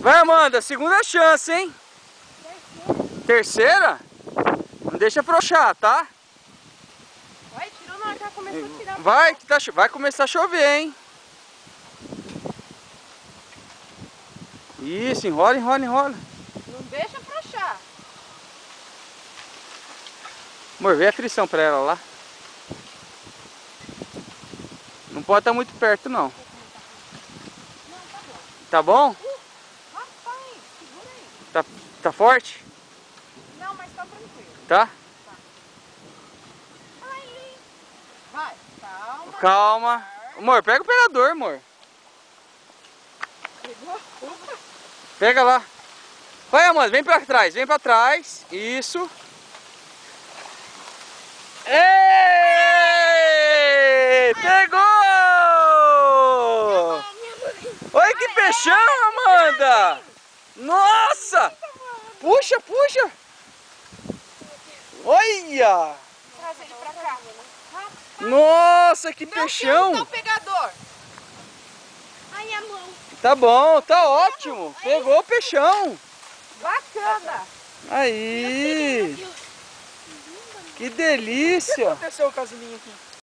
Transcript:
Vai, Amanda, segunda chance, hein? Terceira? Não deixa afrouxar, tá? Vai, tirou na hora que ela começou a tirar. Vai, que vai começar a chover, hein? Isso, enrola, enrola, enrola. Não deixa afrouxar. Amor, vê a frição pra ela lá. Não pode estar muito perto, não. Não, tá bom. Tá bom? Rapaz, segura aí. Tá forte? Não, mas tá tranquilo. Tá? Ai. Vai, calma. Calma. Amor, pega o pegador, amor. Pegou? Opa. Pega lá. Vai, Amanda, vem pra trás, vem pra trás. Isso. Ei! Pegou! Olha que peixão, Amanda! Nossa! Puxa, puxa! Olha! Traz ele pra cá. Nossa, que Não peixão! tem o pegador. Ai, a mão. Tá bom, tá ótimo. Pegou o peixão. Bacana. Aí. Que delícia. O que aconteceu com o casulinho aqui?